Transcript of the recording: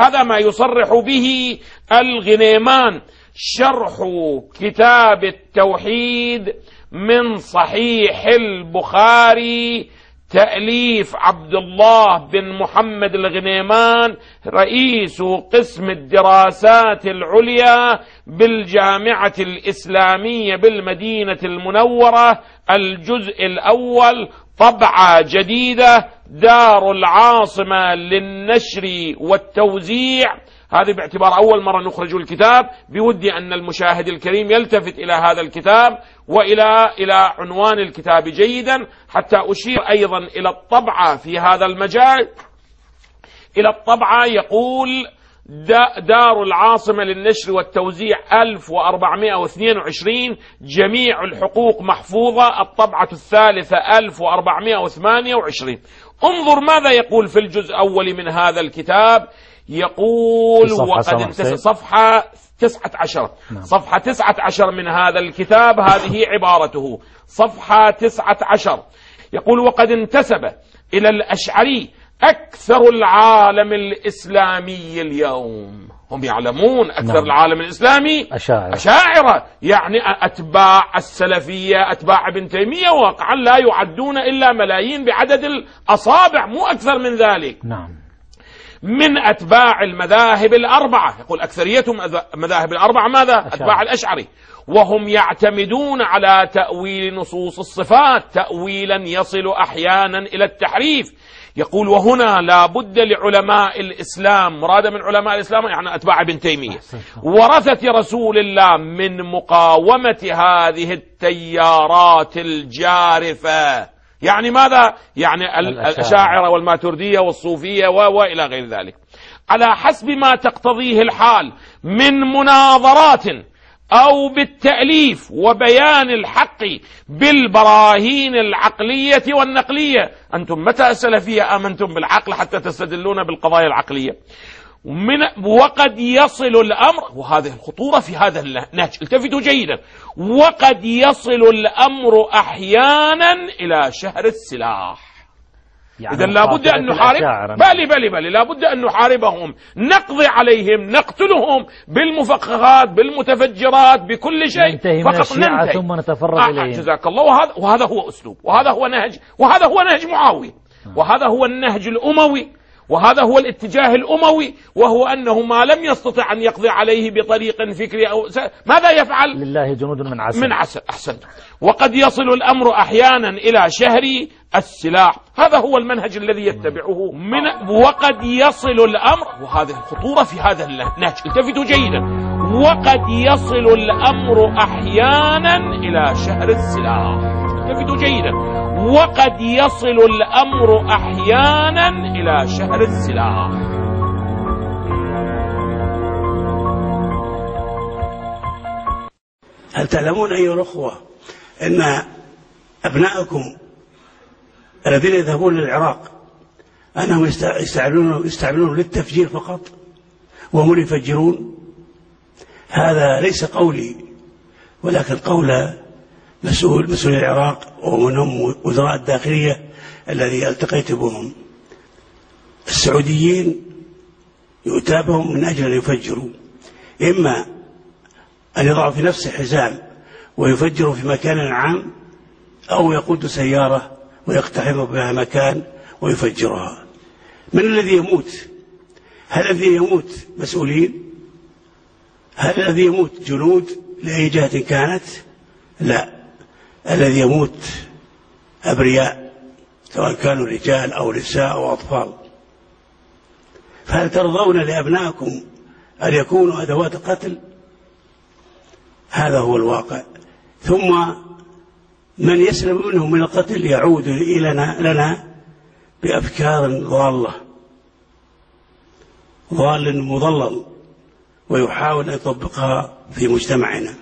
هذا ما يصرح به الغنيمان. شرح كتاب التوحيد من صحيح البخاري تأليف عبد الله بن محمد الغنيمان رئيس قسم الدراسات العليا بالجامعة الإسلامية بالمدينة المنورة، الجزء الأول، طبعة جديدة، دار العاصمة للنشر والتوزيع. هذه باعتبار أول مرة نخرج الكتاب، بودي أن المشاهد الكريم يلتفت إلى هذا الكتاب وإلى عنوان الكتاب جيدا، حتى أشير أيضا إلى الطبعة في هذا المجال. إلى الطبعة يقول دار العاصمة للنشر والتوزيع 1422، جميع الحقوق محفوظة، الطبعة الثالثة 1428. انظر ماذا يقول في الجزء الأول من هذا الكتاب. يقول وقد انتهى صفحة 19. صفحة 19 من هذا الكتاب هذه عبارته، صفحة 19. يقول وقد انتسب إلى الأشعري أكثر العالم الإسلامي اليوم. هم يعلمون أكثر العالم الإسلامي أشاعرة، يعني أتباع السلفية، أتباع ابن تيمية، واقعا لا يعدون إلا ملايين بعدد الأصابع، مو أكثر من ذلك. من أتباع المذاهب الأربعة، يقول أكثريتهم مذاهب الأربعة ماذا؟ أتباع الأشعري، وهم يعتمدون على تأويل نصوص الصفات تأويلا يصل أحيانا إلى التحريف. يقول وهنا لا بد لعلماء الإسلام، مراد من علماء الإسلام يعني أتباع ابن تيمية ورثة رسول الله، من مقاومة هذه التيارات الجارفة. يعني ماذا؟ يعني الأشاعرة والماتردية والصوفية وإلى غير ذلك، على حسب ما تقتضيه الحال من مناظرات أو بالتأليف وبيان الحق بالبراهين العقلية والنقلية. أنتم متى السلفية آمنتم بالعقل حتى تستدلون بالقضايا العقلية؟ وقد يصل الأمر، وهذه الخطورة في هذا النهج، التفتوا جيدا، وقد يصل الأمر أحيانا إلى شهر السلاح. يعني إذن لابد أن نحارب، بل لابد أن نحاربهم، نقضي عليهم، نقتلهم بالمفخخات بالمتفجرات بكل شيء، فقط ننتهي ثم نتفرغ إليهم. جزاك الله. وهذا هو أسلوب، وهذا هو نهج معاوية، وهذا هو النهج الأموي، وهذا هو الاتجاه الأموي، وهو أنه ما لم يستطع أن يقضي عليه بطريق فكري أو ماذا يفعل؟ لله جنود من عسل. أحسنت. وقد يصل الأمر أحيانا إلى شهر السلاح. هذا هو المنهج الذي يتبعه وقد يصل الأمر، وهذه الخطورة في هذا النهج، التفتوا جيدا، وقد يصل الأمر أحيانا إلى شهر السلاح. التفتوا جيدا، وقد يصل الأمر أحيانا إلى شهر السلاح. هل تعلمون أيها الأخوة أن أبناءكم الذين يذهبون للعراق أنهم يستعملون للتفجير فقط وهم يفجرون؟ هذا ليس قولي ولكن قول مسؤول العراق ومنهم وزراء الداخلية الذي التقيت بهم. السعوديين يؤتابهم من أجل أن يفجروا، إما أن يضعوا في نفس الحزام ويفجروا في مكان عام، أو يقود سيارة ويقتحم بها مكان ويفجرها. من الذي يموت؟ هل الذي يموت مسؤولين؟ هل الذي يموت جنود لأي جهة كانت؟ لا، الذي يموت أبرياء سواء كانوا رجال أو نساء أو أطفال. فهل ترضون لأبنائكم أن يكونوا أدوات قتل؟ هذا هو الواقع. ثم من يسلم منهم من القتل يعود لنا بأفكار ضال مضلل، ويحاول أن يطبقها في مجتمعنا.